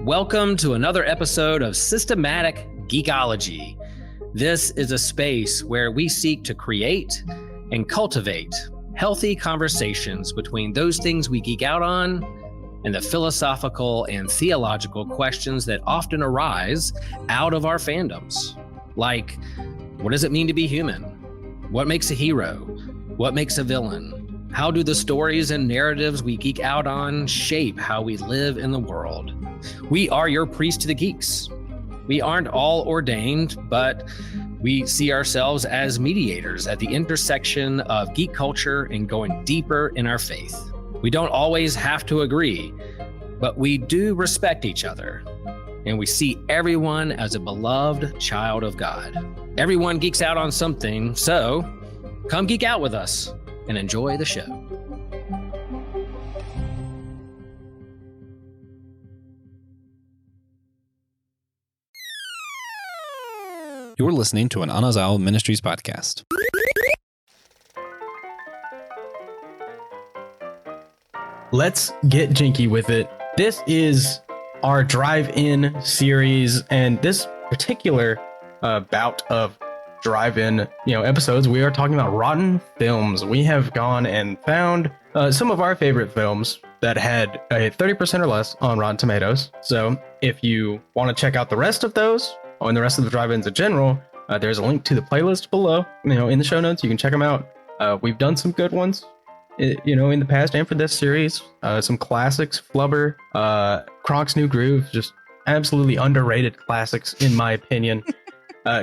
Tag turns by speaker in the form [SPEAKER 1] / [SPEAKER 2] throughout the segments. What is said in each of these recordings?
[SPEAKER 1] Welcome to another episode of Systematic Geekology. This is a space where we seek to create and cultivate healthy conversations between those things we geek out on and the philosophical and theological questions that often arise out of our fandoms. Like, what does it mean to be human? What makes a hero? What makes a villain? How do the stories and narratives we geek out on shape how we live in the world? We are your priest to the geeks. We aren't all ordained, but we see ourselves as mediators at the intersection of geek culture and going deeper in our faith. We don't always have to agree, but we do respect each other, and we see everyone as a beloved child of God. Everyone geeks out on something, so come geek out with us and enjoy the show.
[SPEAKER 2] You're listening to an Anazal Ministries podcast.
[SPEAKER 3] Let's get jinky with it. This is our drive-in series, and this particular bout of drive-in, episodes, we are talking about rotten films. We have gone and found some of our favorite films that had a 30% or less on Rotten Tomatoes. So if you want to check out the rest of those, and the rest of the drive-ins in general, there's a link to the playlist below, in the show notes. You can check them out. We've done some good ones, in the past and for this series. Some classics, Flubber, Kronk's New Groove, just absolutely underrated classics, in my opinion.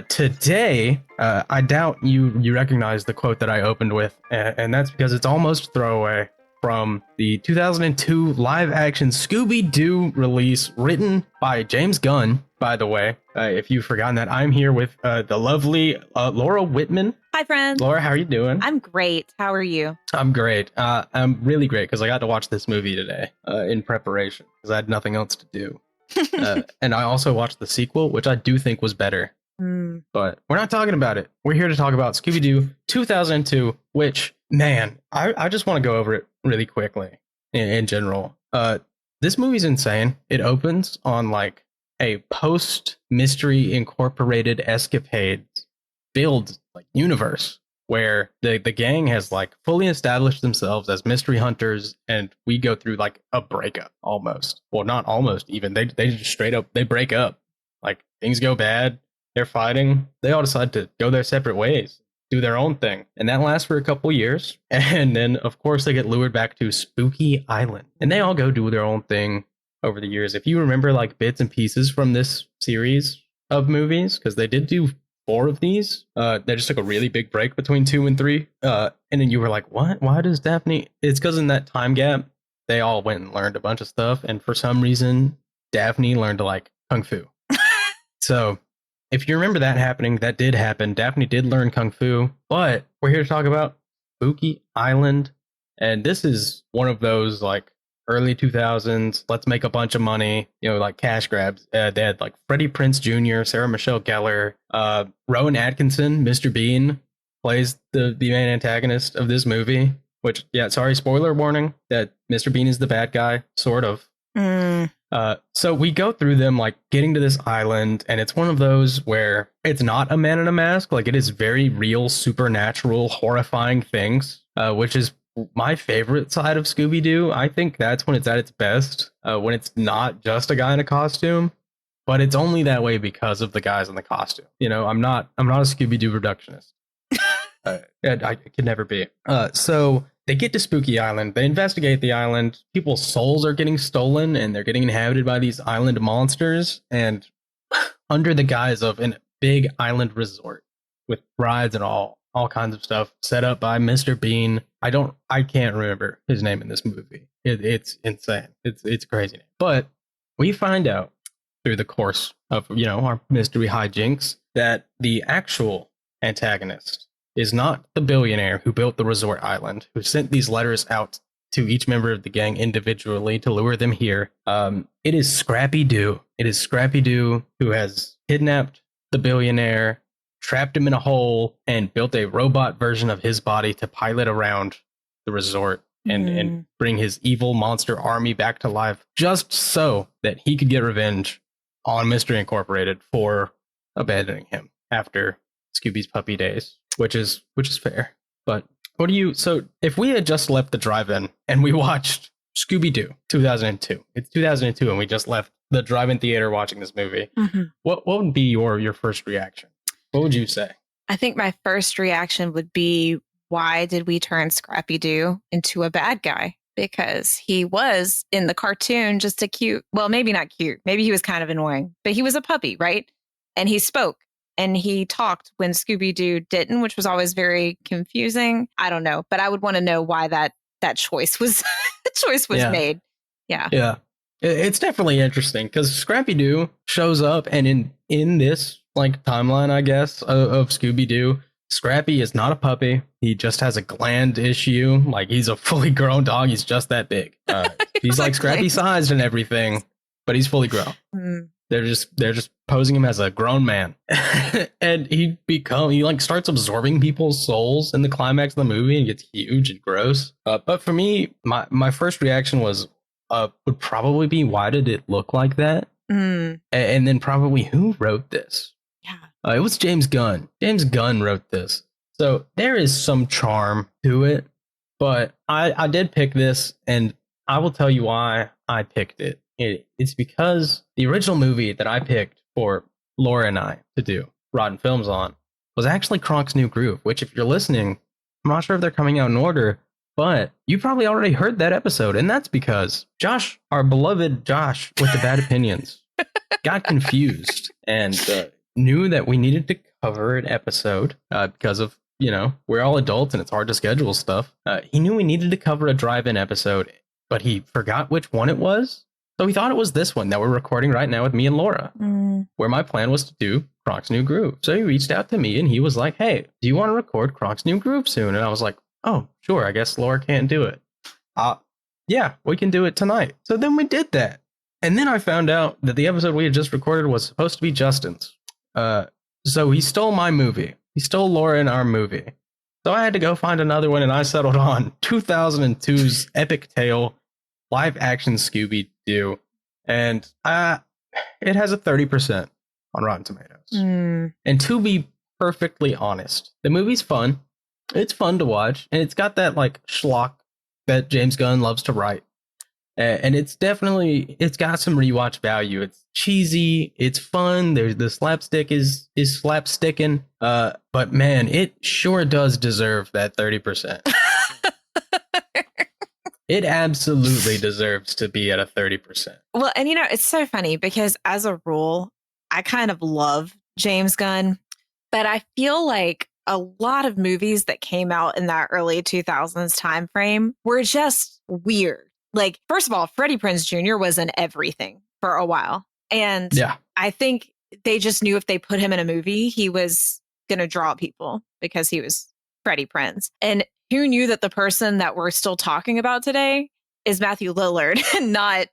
[SPEAKER 3] Today, I doubt you recognize the quote that I opened with, and that's because it's almost throwaway, from the 2002 live-action Scooby-Doo release, written by James Gunn, by the way. If you've forgotten that, I'm here with the lovely Laura Whitman.
[SPEAKER 4] Hi, friends.
[SPEAKER 3] Laura, how are you doing?
[SPEAKER 4] I'm great. How are you?
[SPEAKER 3] I'm great. I'm really great because I got to watch this movie today in preparation because I had nothing else to do. And I also watched the sequel, which I do think was better. But we're not talking about it. We're here to talk about Scooby-Doo 2002, which, man, I just want to go over it really quickly in general. This movie's insane. It opens on like a post-Mystery Incorporated escapade build like universe where the gang has like fully established themselves as mystery hunters, and we go through like a breakup almost. Well, not almost even. They just straight up, they break up. Like things go bad. They're fighting. They all decide to go their separate ways, do their own thing. And that lasts for a couple years. And then, of course, they get lured back to Spooky Island. And they all go do their own thing over the years. If you remember like bits and pieces from this series of movies, because they did do 4 of these, they just took a really big break between 2 and 3. And then you were like, what? Why does Daphne? It's because in that time gap, they all went and learned a bunch of stuff. And for some reason, Daphne learned to like Kung Fu. So if you remember that happening, that did happen. Daphne did learn Kung Fu, but we're here to talk about Spooky Island. And this is one of those like early 2000s, let's make a bunch of money, like cash grabs. They had like Freddie Prinze Jr., Sarah Michelle Gellar, Rowan Atkinson, Mr. Bean, plays the main antagonist of this movie, which, yeah, sorry, spoiler warning, that Mr. Bean is the bad guy, sort of. So we go through them like getting to this island, and it's one of those where it's not a man in a mask. Like it is very real, supernatural, horrifying things, which is my favorite side of Scooby-Doo. I think that's when it's at its best, when it's not just a guy in a costume, but it's only that way because of the guys in the costume. I'm not a Scooby-Doo reductionist. I could never be. So they get to Spooky Island. They investigate the island. People's souls are getting stolen, and they're getting inhabited by these island monsters. And under the guise of a big island resort with rides and all kinds of stuff set up by Mr. Bean. I can't remember his name in this movie. It's insane. It's crazy. But we find out through the course of our mystery hijinks that the actual antagonist is not the billionaire who built the resort island, who sent these letters out to each member of the gang individually to lure them here. It is Scrappy-Doo. It is Scrappy-Doo who has kidnapped the billionaire, trapped him in a hole, and built a robot version of his body to pilot around the resort and bring his evil monster army back to life, just so that he could get revenge on Mystery Incorporated for abandoning him after Scooby's puppy days, which is fair. But what do you? So if we had just left the drive-in and we watched Scooby-Doo 2002, it's 2002, and we just left the drive-in theater watching this movie, what would be your first reaction? What would you say?
[SPEAKER 4] I think my first reaction would be, why did we turn Scrappy-Doo into a bad guy? Because he was in the cartoon just a cute, well, maybe not cute, maybe he was kind of annoying, but he was a puppy, right? And he spoke and he talked when Scooby-Doo didn't, which was always very confusing. I don't know, but I would want to know why that choice was made. Yeah.
[SPEAKER 3] It's definitely interesting because Scrappy-Doo shows up, and in this like timeline, I guess, of Scooby-Doo, Scrappy is not a puppy. He just has a gland issue. Like, he's a fully grown dog. He's just that big. He's like Scrappy sized and everything, but he's fully grown. They're just posing him as a grown man. And he like starts absorbing people's souls in the climax of the movie and gets huge and gross. But for me, my first reaction was would probably be, why did it look like that? And then probably, who wrote this? It was James Gunn. James Gunn wrote this. So there is some charm to it, but I did pick this, and I will tell you why I picked it. It's because the original movie that I picked for Laura and I to do Rotten Films on was actually Kronk's New Groove, which, if you're listening, I'm not sure if they're coming out in order, but you probably already heard that episode, and that's because Josh, our beloved Josh with the bad opinions, got confused and knew that we needed to cover an episode because of, we're all adults and it's hard to schedule stuff. He knew we needed to cover a drive-in episode, but he forgot which one it was. So he thought it was this one that we're recording right now with me and Laura, where my plan was to do Kronk's New Groove. So he reached out to me and he was like, hey, do you want to record Kronk's New Groove soon? And I was like, oh, sure, I guess Laura can't do it. Yeah, we can do it tonight. So then we did that. And then I found out that the episode we had just recorded was supposed to be Justin's. So he stole my movie. He stole Laura and our movie. So I had to go find another one, and I settled on 2002's epic tale, live action Scooby-Doo. And it has a 30% on Rotten Tomatoes. And to be perfectly honest, the movie's fun. It's fun to watch, and it's got that like schlock that James Gunn loves to write. And it's got some rewatch value. It's cheesy, it's fun. There's the slapstick is slapsticking. But man, it sure does deserve that 30%. It absolutely deserves to be at a 30%.
[SPEAKER 4] Well, and it's so funny because as a rule, I kind of love James Gunn, but I feel like a lot of movies that came out in that early 2000s time frame were just weird. Like, first of all, Freddie Prinze Jr. was in everything for a while. And I think they just knew if they put him in a movie, he was going to draw people because he was Freddie Prinze. And who knew that the person that we're still talking about today is Matthew Lillard and not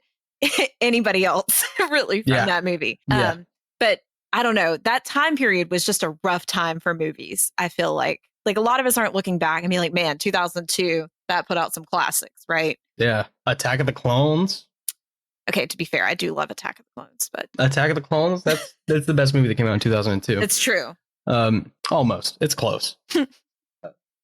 [SPEAKER 4] anybody else really from that movie. But I don't know. That time period was just a rough time for movies. I feel like a lot of us aren't looking back and being like, man, 2002, that put out some classics, right?
[SPEAKER 3] Yeah. Attack of the Clones.
[SPEAKER 4] Okay, to be fair, I do love Attack of the Clones, but
[SPEAKER 3] Attack of the Clones, that's the best movie that came out in 2002.
[SPEAKER 4] It's true.
[SPEAKER 3] Almost. It's close.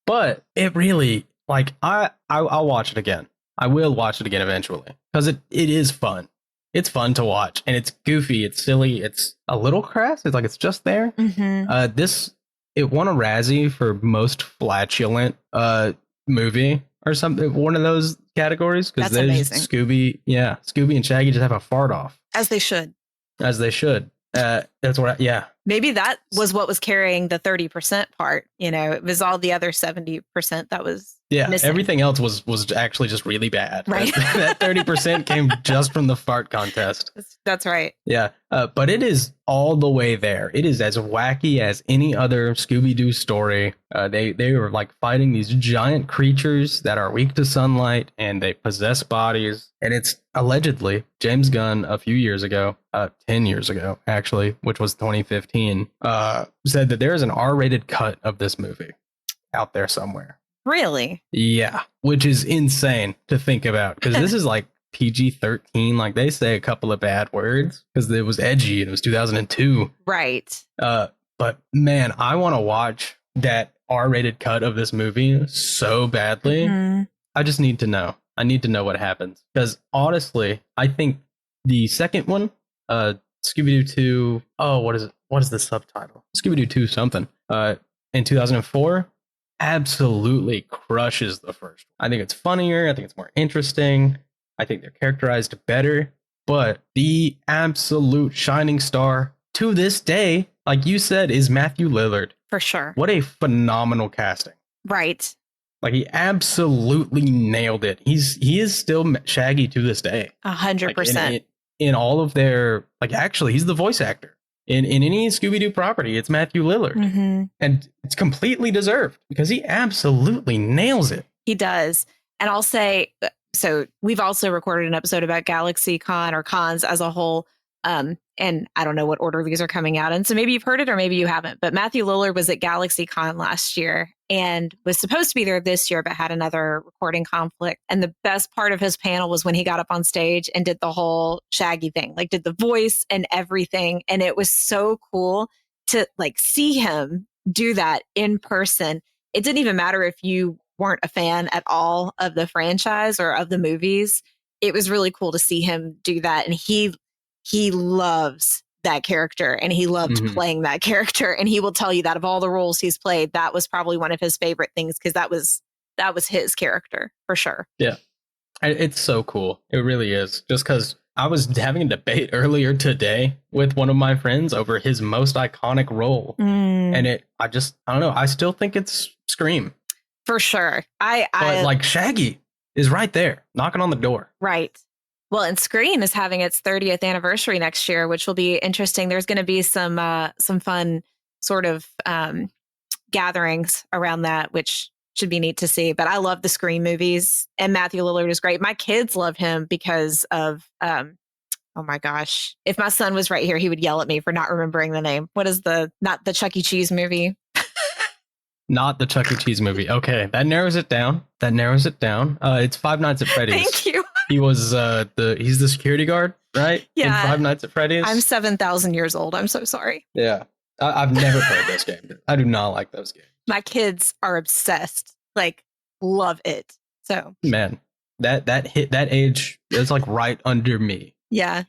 [SPEAKER 3] But it really, like, I'll watch it again. I will watch it again eventually because it is fun. It's fun to watch, and it's goofy, it's silly, it's a little crass. It's like it's just there. It won a Razzie for most flatulent movie or something, one of those categories, because there's amazing. Scooby and Shaggy just have a fart off,
[SPEAKER 4] as they should.
[SPEAKER 3] That's what
[SPEAKER 4] maybe that was what was carrying the 30% part. It was all the other 70% that was missing.
[SPEAKER 3] Everything else was actually just really bad,
[SPEAKER 4] right?
[SPEAKER 3] That 30% came just from the fart contest.
[SPEAKER 4] That's right.
[SPEAKER 3] But it is all the way there. It is as wacky as any other Scooby-Doo story. They were like fighting these giant creatures that are weak to sunlight, and they possess bodies. And it's allegedly James Gunn a few years ago, 10 years ago actually, which was 2015, said that there is an R-rated cut of this movie out there somewhere.
[SPEAKER 4] Really?
[SPEAKER 3] Yeah, which is insane to think about because this is like PG-13. Like they say a couple of bad words because it was edgy and it was 2002.
[SPEAKER 4] Right.
[SPEAKER 3] But man, I want to watch that R-rated cut of this movie so badly.
[SPEAKER 4] Mm-hmm.
[SPEAKER 3] I just need to know. I need to know what happens because honestly, I think the second one, Scooby-Doo 2. Oh, what is it? What is the subtitle? Scooby-Doo 2 something. In 2004, absolutely crushes the first one. I think it's funnier. I think it's more interesting. I think they're characterized better. But the absolute shining star to this day, like you said, is Matthew Lillard.
[SPEAKER 4] For sure.
[SPEAKER 3] What a phenomenal casting.
[SPEAKER 4] Right.
[SPEAKER 3] Like he absolutely nailed it. He is still Shaggy to this day.
[SPEAKER 4] 100%.
[SPEAKER 3] In all of their, like, actually, he's the voice actor. In any Scooby-Doo property, it's Matthew Lillard.
[SPEAKER 4] Mm-hmm.
[SPEAKER 3] And it's completely deserved because he absolutely nails it.
[SPEAKER 4] He does. And I'll say, so we've also recorded an episode about Galaxy Con or cons as a whole. And I don't know what order these are coming out in. So maybe you've heard it or maybe you haven't. But Matthew Lillard was at Galaxy Con last year and was supposed to be there this year, but had another recording conflict. And the best part of his panel was when he got up on stage and did the whole Shaggy thing, like did the voice and everything. And it was so cool to like see him do that in person. It didn't even matter if you weren't a fan at all of the franchise or of the movies. It was really cool to see him do that. And he loves that character and he loved playing that character. And he will tell you that of all the roles he's played, that was probably one of his favorite things because that was his character for sure.
[SPEAKER 3] Yeah. It's so cool. It really is. Just because I was having a debate earlier today with one of my friends over his most iconic role. And I don't know. I still think it's Scream.
[SPEAKER 4] For sure.
[SPEAKER 3] But like Shaggy is right there knocking on the door.
[SPEAKER 4] Right. Well, and Scream is having its 30th anniversary next year, which will be interesting. There's going to be some fun sort of gatherings around that, which should be neat to see. But I love the Scream movies, and Matthew Lillard is great. My kids love him because of oh my gosh, if my son was right here, he would yell at me for not remembering the name. What is not the Chuck E. Cheese movie?
[SPEAKER 3] Not the Chuck E. Cheese movie. Okay, that narrows it down. It's Five Nights at Freddy's.
[SPEAKER 4] Thank you.
[SPEAKER 3] He was he's the security guard, right?
[SPEAKER 4] Yeah.
[SPEAKER 3] In Five Nights at Freddy's.
[SPEAKER 4] I'm 7,000 years old. I'm so sorry.
[SPEAKER 3] Yeah. I've never played those games. I do not like those games.
[SPEAKER 4] My kids are obsessed. Like, love it. So
[SPEAKER 3] man, that hit that age is like right under me.
[SPEAKER 4] Yeah.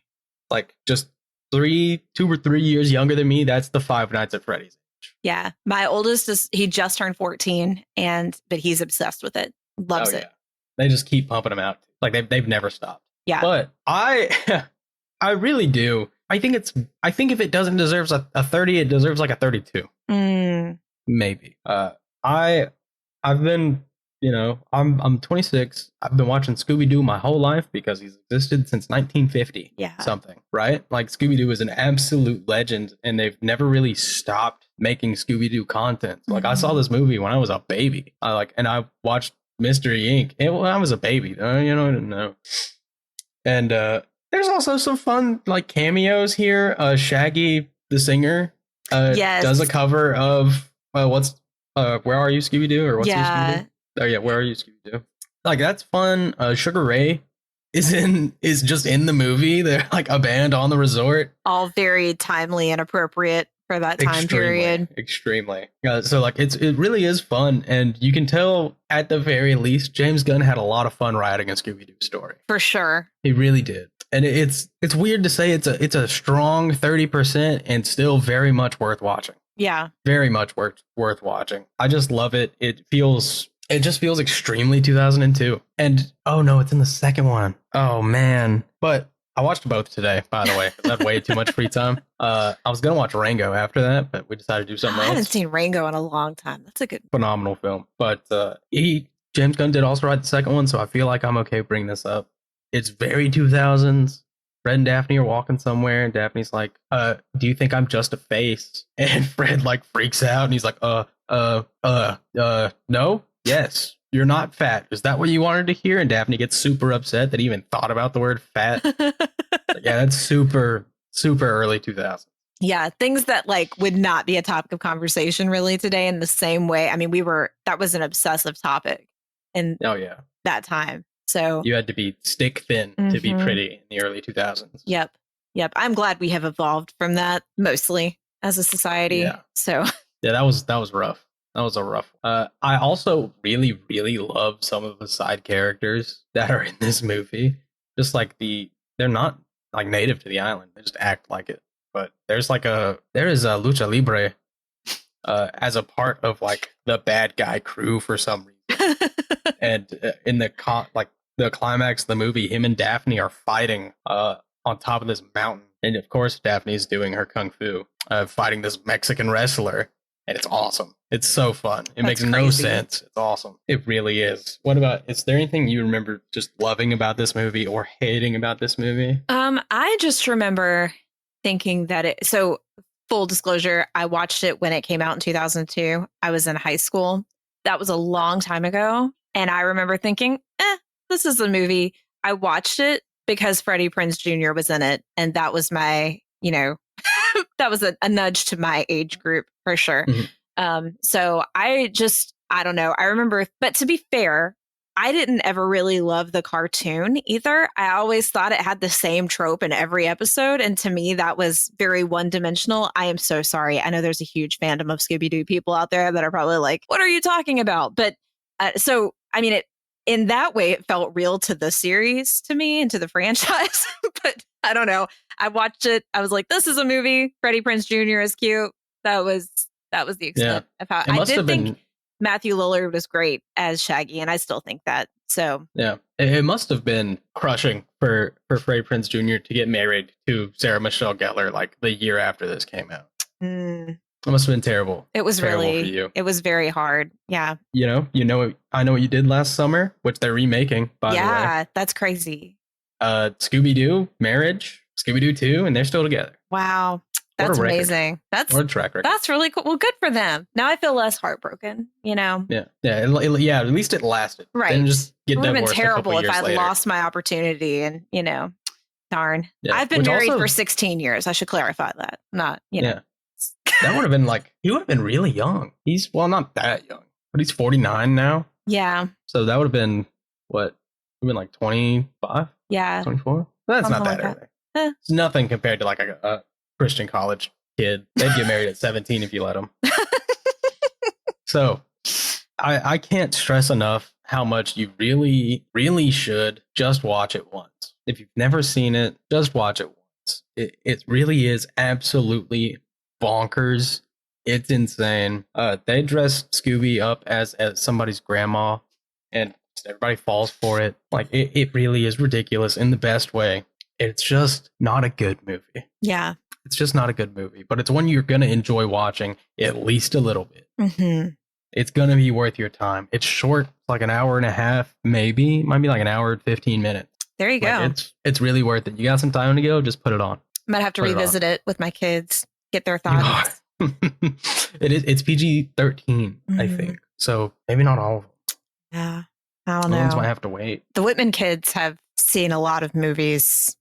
[SPEAKER 3] Like just 2 or 3 years younger than me. That's the Five Nights at Freddy's.
[SPEAKER 4] Yeah. My oldest he just turned 14 but he's obsessed with it. Loves it.
[SPEAKER 3] They just keep pumping them out. Like they've never stopped.
[SPEAKER 4] Yeah.
[SPEAKER 3] But I really do. I think if it doesn't deserve a 30, it deserves like a 32. Maybe. I've been, I'm 26. I've been watching Scooby-Doo my whole life because he's existed since 1950.
[SPEAKER 4] Yeah.
[SPEAKER 3] Something, right? Like Scooby-Doo is an absolute legend and they've never really stopped making Scooby-Doo content. Like I saw this movie when I was a baby. I watched Mystery Inc. when I was a baby. I didn't know. And there's also some fun like cameos here. Shaggy the singer does a cover of Where Are You, Scooby-Doo? Or what's Scooby-Doo? Oh yeah, Where Are You, Scooby-Doo? Like that's fun. Sugar Ray is just in the movie. They're like a band on the resort.
[SPEAKER 4] All very timely and appropriate for that time period.
[SPEAKER 3] Extremely. So like it really is fun, and you can tell at the very least James Gunn had a lot of fun writing a Scooby-Doo story.
[SPEAKER 4] For sure.
[SPEAKER 3] He really did. And it's weird to say it's a strong 30% and still very much worth watching.
[SPEAKER 4] Yeah.
[SPEAKER 3] Very much worth watching. I just love it. It just feels extremely 2002. And oh no, it's in the second one. Oh man. But I watched both today, by the way. I had way too much free time. I was going to watch Rango after that, but we decided to do something else.
[SPEAKER 4] I haven't seen Rango in a long time. That's a good
[SPEAKER 3] phenomenal film. But James Gunn did also write the second one, so I feel like I'm okay bringing this up. It's very 2000s. Fred and Daphne are walking somewhere, and Daphne's like, do you think I'm just a face? And Fred like freaks out, and he's like, no? Yes. You're not fat. Is that what you wanted to hear? And Daphne gets super upset that he even thought about the word fat. Yeah, that's super, super early 2000s.
[SPEAKER 4] Yeah, things that like would not be a topic of conversation really today in the same way. I mean, that was an obsessive topic in
[SPEAKER 3] Oh yeah,
[SPEAKER 4] that time. So
[SPEAKER 3] you had to be stick thin to be pretty in the early 2000s.
[SPEAKER 4] Yep. I'm glad we have evolved from that mostly as a society.
[SPEAKER 3] Yeah.
[SPEAKER 4] So
[SPEAKER 3] Yeah, that was rough. That was a rough. I also really, really love some of the side characters that are in this movie. Just like they're not like native to the island. They just act like it. But there is a lucha libre as a part of like the bad guy crew for some reason. And in the climax of the movie, him and Daphne are fighting on top of this mountain. And of course, Daphne's doing her kung fu, fighting this Mexican wrestler. And it's awesome. It's so fun. It makes no sense. It's awesome. It really is. Is there anything you remember just loving about this movie or hating about this movie?
[SPEAKER 4] I just remember thinking that so full disclosure, I watched it when it came out in 2002. I was in high school. That was a long time ago. And I remember thinking, this is a movie. I watched it because Freddie Prinze Jr. was in it. And that was my, that was a nudge to my age group for sure. Mm-hmm. So I don't know. I remember, but to be fair, I didn't ever really love the cartoon either. I always thought it had the same trope in every episode. And to me, that was very one-dimensional. I am so sorry. I know there's a huge fandom of Scooby-Doo people out there that are probably like, what are you talking about? But so, I mean, in that way, it felt real to the series to me and to the franchise. But I don't know. I watched it. I was like, this is a movie. Freddie Prinze Jr. is cute. That was the extent of how I did think Matthew Lillard was great as Shaggy, and I still think that. So
[SPEAKER 3] yeah, it must have been crushing for Freddie Prinze Jr. to get married to Sarah Michelle Gellar like the year after this came out. It must have been terrible.
[SPEAKER 4] It was
[SPEAKER 3] terrible
[SPEAKER 4] really,
[SPEAKER 3] for you.
[SPEAKER 4] It was very hard. Yeah.
[SPEAKER 3] I Know What You Did Last Summer, which they're remaking, by the way.
[SPEAKER 4] Yeah, that's crazy.
[SPEAKER 3] Scooby-Doo, Marriage, Scooby-Doo 2, and they're still together.
[SPEAKER 4] What That's amazing. That's
[SPEAKER 3] what a track record.
[SPEAKER 4] That's really cool. Well, good for them. Now I feel less heartbroken,
[SPEAKER 3] Yeah. Yeah. At least it lasted.
[SPEAKER 4] Right.
[SPEAKER 3] Didn't just get
[SPEAKER 4] it would have been
[SPEAKER 3] divorced
[SPEAKER 4] terrible if I
[SPEAKER 3] later.
[SPEAKER 4] lost my opportunity and, darn. Yeah. I've been married for 16 years. I should clarify that. Not,
[SPEAKER 3] Yeah. That would have been he would have been really young. He's, not that young, but he's 49 now.
[SPEAKER 4] Yeah.
[SPEAKER 3] So that would have been, what? Would have been like 25?
[SPEAKER 4] Yeah.
[SPEAKER 3] 24? That's
[SPEAKER 4] something
[SPEAKER 3] not that
[SPEAKER 4] like
[SPEAKER 3] early. It's nothing compared to like a Christian college kid. They'd get married at 17 if you let them. So I can't stress enough how much you really, really should just watch it once. If you've never seen it, just watch it once. It really is absolutely bonkers. It's insane. They dress Scooby up as somebody's grandma, and everybody falls for it. Like it really is ridiculous in the best way. It's just not a good movie.
[SPEAKER 4] Yeah.
[SPEAKER 3] It's just not a good movie, but it's one you're going to enjoy watching at least a little bit.
[SPEAKER 4] Mm-hmm.
[SPEAKER 3] It's going to be worth your time. It's short, like an hour and a half, maybe. Might be like an hour and 15 minutes.
[SPEAKER 4] There you go.
[SPEAKER 3] It's really worth it. You got some time to go, just put it on.
[SPEAKER 4] I might have to revisit it with my kids, get their thoughts.
[SPEAKER 3] It's PG-13, I think. So maybe not all of them.
[SPEAKER 4] Yeah. I don't know.
[SPEAKER 3] Ones might have to wait.
[SPEAKER 4] The Whitman kids have seen a lot of movies.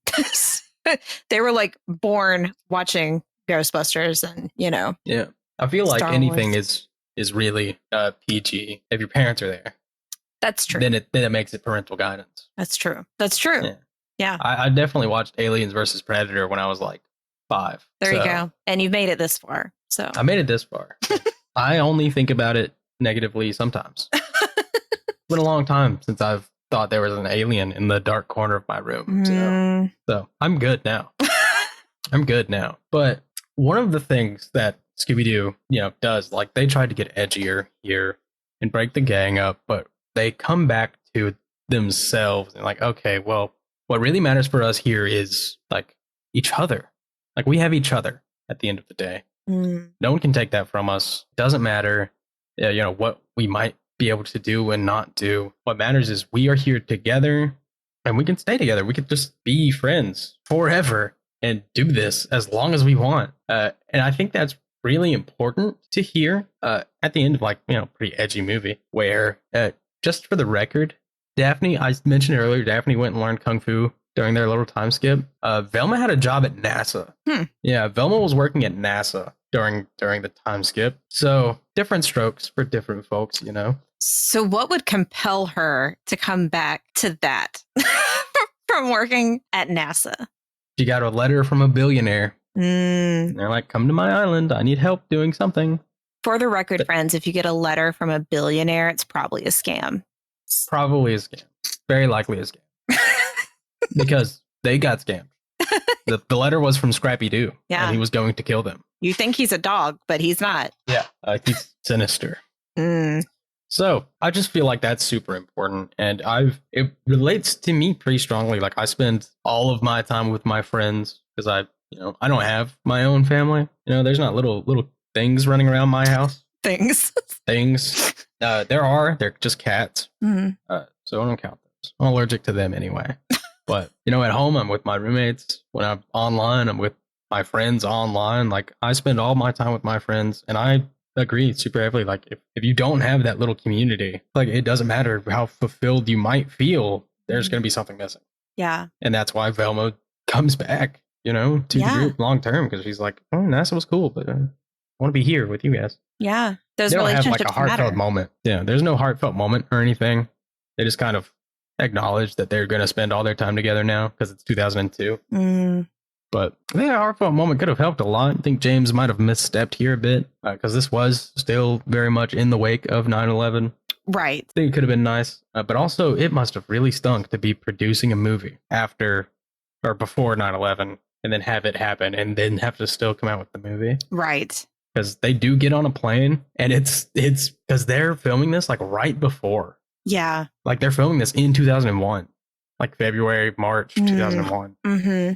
[SPEAKER 4] They were like born watching Ghostbusters and,
[SPEAKER 3] Yeah. I feel like
[SPEAKER 4] Star
[SPEAKER 3] anything
[SPEAKER 4] Wars.
[SPEAKER 3] is really PG if your parents are there.
[SPEAKER 4] That's true.
[SPEAKER 3] Then it makes it parental guidance.
[SPEAKER 4] That's true. Yeah.
[SPEAKER 3] I definitely watched Aliens versus Predator when I was like 5.
[SPEAKER 4] There you go. And you've made it this far. So
[SPEAKER 3] I made it this far. I only think about it negatively sometimes. It's been a long time since I've thought there was an alien in the dark corner of my room. So I'm good now. But one of the things that Scooby-Doo, does, like they tried to get edgier here and break the gang up, but they come back to themselves and like, okay, well, what really matters for us here is like each other. Like we have each other at the end of the day. No one can take that from us. Doesn't matter, what we might be able to do and not do. What matters is we are here together and we can stay together. We could just be friends forever and do this as long as we want. And I think that's really important to hear at the end of pretty edgy movie where just for the record, Daphne, I mentioned earlier, Daphne went and learned Kung Fu during their little time skip. Velma had a job at NASA. Yeah, Velma was working at NASA during the time skip. So different strokes for different folks, you know.
[SPEAKER 4] So what would compel her to come back to that from working at NASA?
[SPEAKER 3] She got a letter from a billionaire.
[SPEAKER 4] Mm.
[SPEAKER 3] And they're like, come to my island. I need help doing something.
[SPEAKER 4] For the record, friends, if you get a letter from a billionaire, it's probably a scam.
[SPEAKER 3] Probably a scam. Very likely a scam. Because they got scammed. The letter was from Scrappy-Doo.
[SPEAKER 4] Yeah.
[SPEAKER 3] And he was going to kill them.
[SPEAKER 4] You think he's a dog, but he's not.
[SPEAKER 3] Yeah. He's sinister.
[SPEAKER 4] Mm.
[SPEAKER 3] So I just feel like that's super important. And it relates to me pretty strongly. Like I spend all of my time with my friends because I don't have my own family. You know, there's not little things running around my house.
[SPEAKER 4] Things.
[SPEAKER 3] They're just cats.
[SPEAKER 4] Mm-hmm.
[SPEAKER 3] So I don't count those. I'm allergic to them anyway. But, at home, I'm with my roommates. When I'm online, I'm with my friends online. Like, I spend all my time with my friends. And I agree super heavily. Like, if you don't have that little community, like, it doesn't matter how fulfilled you might feel, there's going to be something missing.
[SPEAKER 4] Yeah.
[SPEAKER 3] And that's why Velma comes back, to the group long term. Because she's like, oh, NASA was cool, but I want to be here with you guys.
[SPEAKER 4] Yeah. Those
[SPEAKER 3] they don't have
[SPEAKER 4] relationships
[SPEAKER 3] like a heartfelt
[SPEAKER 4] matter.
[SPEAKER 3] moment. Yeah. There's no heartfelt moment or anything. They just kind of acknowledge that they're going to spend all their time together now because it's 2002. But I think a heartfelt moment could have helped a lot. I think James might have misstepped here a bit because this was still very much in the wake of 9/11.
[SPEAKER 4] Right.
[SPEAKER 3] I think it could have been nice. But also, it must have really stunk to be producing a movie after or before 9/11 and then have it happen and then have to still come out with the movie.
[SPEAKER 4] Right.
[SPEAKER 3] Because they do get on a plane and it's because they're filming this like right before.
[SPEAKER 4] Yeah.
[SPEAKER 3] Like they're filming this in 2001, like February, March 2001.
[SPEAKER 4] Mm-hmm.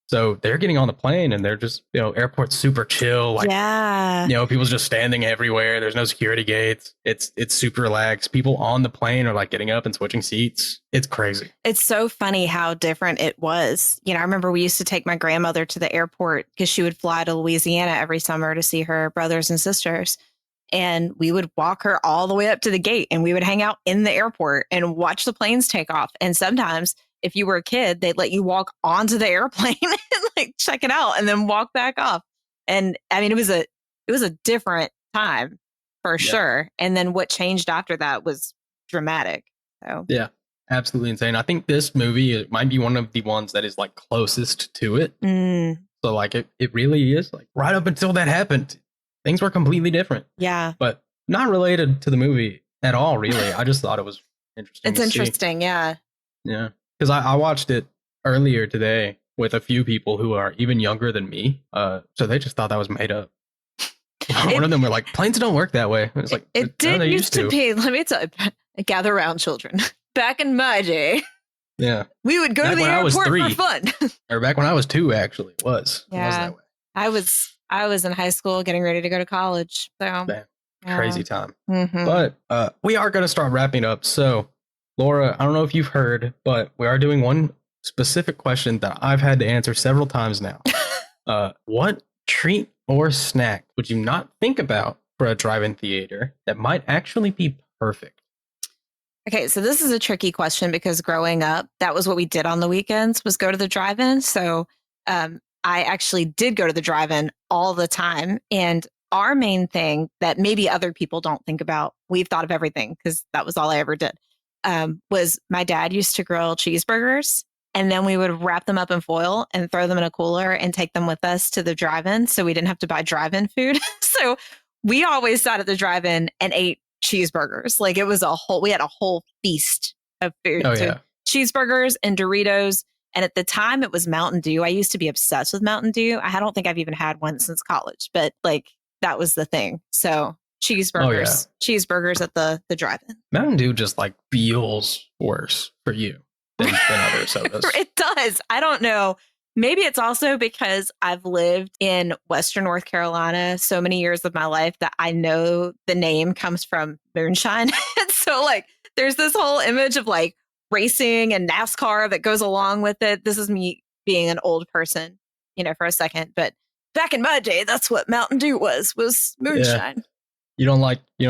[SPEAKER 3] So they're getting on the plane and they're just, airport's super chill. Like,
[SPEAKER 4] yeah.
[SPEAKER 3] People's just standing everywhere. There's no security gates. It's super relaxed. People on the plane are like getting up and switching seats. It's crazy.
[SPEAKER 4] It's so funny how different it was. I remember we used to take my grandmother to the airport because she would fly to Louisiana every summer to see her brothers and sisters. And we would walk her all the way up to the gate and we would hang out in the airport and watch the planes take off. And sometimes if you were a kid, they'd let you walk onto the airplane and like check it out and then walk back off. And I mean, it was a different time for sure. And then what changed after that was dramatic. So
[SPEAKER 3] yeah, absolutely insane. I think this movie it might be one of the ones that is like closest to it. So like it really is like right up until that happened. Things were completely different.
[SPEAKER 4] Yeah.
[SPEAKER 3] But not related to the movie at all, really. I just thought it was interesting.
[SPEAKER 4] It's interesting, yeah.
[SPEAKER 3] Yeah. Because I watched it earlier today with a few people who are even younger than me. So they just thought that was made up. One of them were like, planes don't work that way. It's like,
[SPEAKER 4] it did used to be. Let me tell you, gather around, children. Back in my day.
[SPEAKER 3] Yeah.
[SPEAKER 4] We would go to the airport for fun.
[SPEAKER 3] Or back when I was 2, actually. It was.
[SPEAKER 4] Yeah.
[SPEAKER 3] It was that way.
[SPEAKER 4] I was in high school getting ready to go to college. So
[SPEAKER 3] crazy time. But we are going to start wrapping up. So, Laura, I don't know if you've heard, but we are doing one specific question that I've had to answer several times now. What treat or snack would you not think about for a drive-in theater that might actually be perfect?
[SPEAKER 4] Okay, so this is a tricky question because growing up, that was what we did on the weekends was go to the drive-in. So I actually did go to the drive-in all the time. And our main thing that maybe other people don't think about, we've thought of everything because that was all I ever did, was my dad used to grill cheeseburgers and then we would wrap them up in foil and throw them in a cooler and take them with us to the drive-in so we didn't have to buy drive-in food. So we always sat at the drive-in and ate cheeseburgers. Like we had a whole feast of food.
[SPEAKER 3] Oh,
[SPEAKER 4] so
[SPEAKER 3] yeah.
[SPEAKER 4] Cheeseburgers and Doritos. And at the time it was Mountain Dew. I used to be obsessed with Mountain Dew. I don't think I've even had one since college, but like that was the thing. So cheeseburgers at the drive-in.
[SPEAKER 3] Mountain Dew just like feels worse for you than other sodas.
[SPEAKER 4] It does. I don't know. Maybe it's also because I've lived in Western North Carolina so many years of my life that I know the name comes from moonshine. And so like there's this whole image of like racing and NASCAR that goes along with it. This is me being an old person, for a second. But back in my day, that's what Mountain Dew was moonshine.
[SPEAKER 3] Yeah. You don't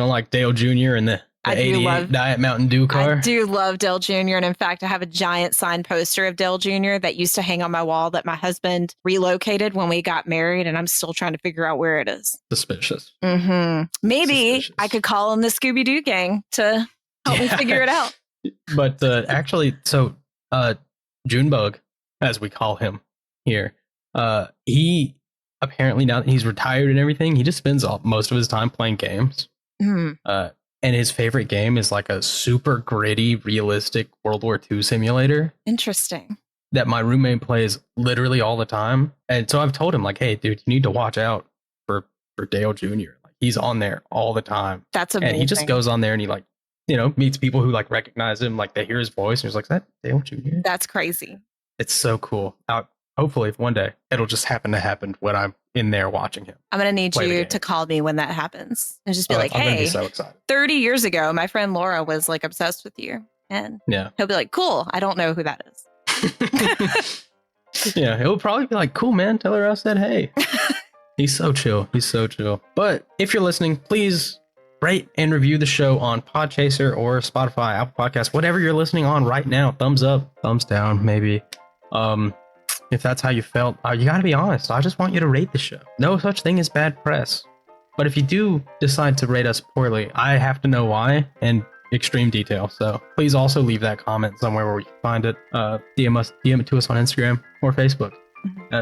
[SPEAKER 3] like Dale Jr. and The
[SPEAKER 4] I do
[SPEAKER 3] 88
[SPEAKER 4] love
[SPEAKER 3] Diet Mountain Dew car.
[SPEAKER 4] I do love Dale Jr. And in fact, I have a giant signed poster of Dale Jr. that used to hang on my wall that my husband relocated when we got married. And I'm still trying to figure out where it is.
[SPEAKER 3] Suspicious.
[SPEAKER 4] Maybe
[SPEAKER 3] Suspicious.
[SPEAKER 4] I could call him the Scooby-Doo gang to help me figure it out.
[SPEAKER 3] But actually, so Junebug, as we call him here, he apparently, now that he's retired and everything, he just spends most of his time playing games. And his favorite game is like a super gritty, realistic World War II simulator.
[SPEAKER 4] Interesting.
[SPEAKER 3] That my roommate plays literally all the time. And so I've told him, like, hey, dude, you need to watch out for Dale Jr. Like, he's on there all the time.
[SPEAKER 4] That's amazing.
[SPEAKER 3] And he just goes on there and he, like, you know, meets people who like recognize him, like they hear his voice, and he's like, is that Dale Jr.?
[SPEAKER 4] That's crazy.
[SPEAKER 3] It's so cool. Hopefully one day it'll just happen to happen when I'm in there watching him.
[SPEAKER 4] I'm going to need you to call me when that happens and just be like,
[SPEAKER 3] I'm gonna
[SPEAKER 4] hey,
[SPEAKER 3] be so excited.
[SPEAKER 4] 30 years ago, my friend Laura was like obsessed with you. And
[SPEAKER 3] yeah,
[SPEAKER 4] he'll be like, cool. I don't know who that is.
[SPEAKER 3] Yeah, he'll probably be like, cool, man. Tell her I said, hey. He's so chill. He's so chill. But if you're listening, please rate and review the show on Podchaser or Spotify, Apple Podcasts, whatever you're listening on right now. Thumbs up, thumbs down, maybe. If that's how you felt, you got to be honest. I just want you to rate the show. No such thing as bad press. But if you do decide to rate us poorly, I have to know why and extreme detail. So please also leave that comment somewhere where we can find it. DM it to us on Instagram or Facebook.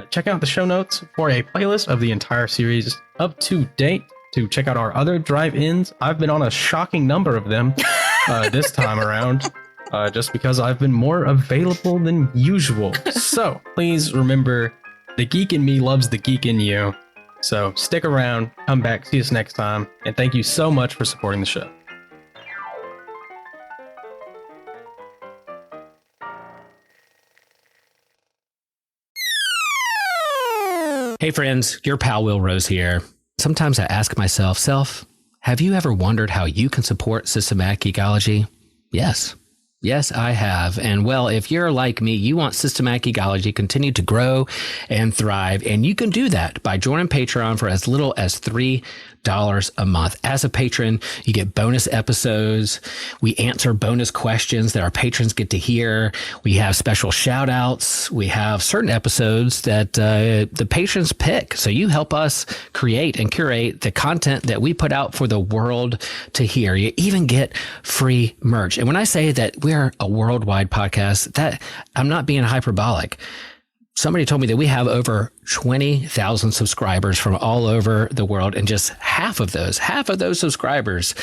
[SPEAKER 3] Check out the show notes for a playlist of the entire series up to date. To check out our other drive-ins. I've been on a shocking number of them this time around. Just because I've been more available than usual. So please remember, the geek in me loves the geek in you. So stick around, come back, see us next time, and thank you so much for supporting the show.
[SPEAKER 1] Hey friends, your pal Will Rose here. Sometimes I ask myself, have you ever wondered how you can support systematic geekology? Yes, I have. And well, if you're like me, you want systematic geekology to continue to grow and thrive. And you can do that by joining Patreon for as little as $3 a month. As a patron, you get bonus episodes. We answer bonus questions that our patrons get to hear. We have special shout outs. We have certain episodes that the patrons pick. So you help us create and curate the content that we put out for the world to hear. You even get free merch. And when I say that we're a worldwide podcast, that I'm not being hyperbolic. Somebody told me that we have over 20,000 subscribers from all over the world, and just half of those subscribers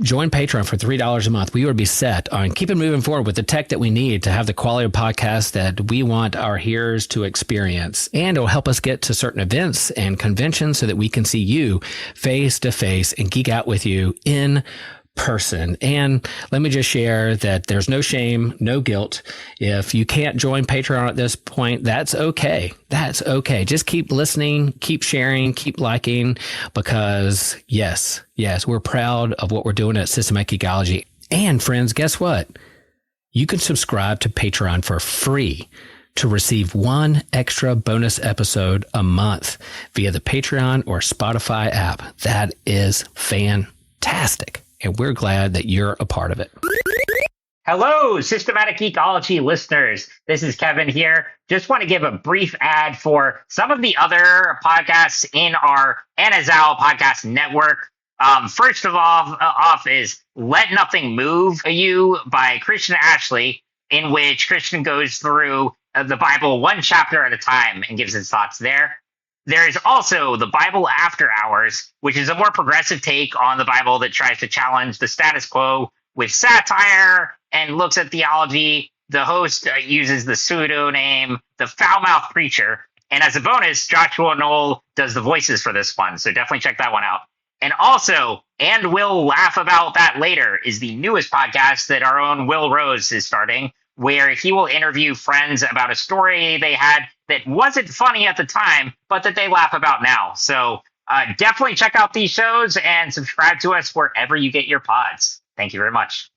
[SPEAKER 1] join Patreon for $3 a month. We would be set on keeping moving forward with the tech that we need to have the quality of podcast that we want our hearers to experience. And it'll help us get to certain events and conventions so that we can see you face to face and geek out with you in person. And let me just share that there's no shame, no guilt. If you can't join Patreon at this point, that's okay. That's okay. Just keep listening, keep sharing, keep liking, because yes, we're proud of what we're doing at Systematic Geekology. And friends, guess what? You can subscribe to Patreon for free to receive one extra bonus episode a month via the Patreon or Spotify app. That is fantastic. And we're glad that you're a part of it.
[SPEAKER 5] Hello, Systematic Geekology listeners. This is Kevin here. Just want to give a brief ad for some of the other podcasts in our Anazao podcast network. First of all, off is Let Nothing Move You by Christian Ashley, in which Christian goes through the Bible one chapter at a time and gives his thoughts there. There is also the Bible After Hours, which is a more progressive take on the Bible that tries to challenge the status quo with satire and looks at theology. The host uses the pseudonym, the Foul-Mouthed Preacher. And as a bonus, Joshua Knoll does the voices for this one. So definitely check that one out. And also, and we'll laugh about that later, is the newest podcast that our own Will Rose is starting, where he will interview friends about a story they had that wasn't funny at the time, but that they laugh about now. So definitely check out these shows and subscribe to us wherever you get your pods. Thank you very much.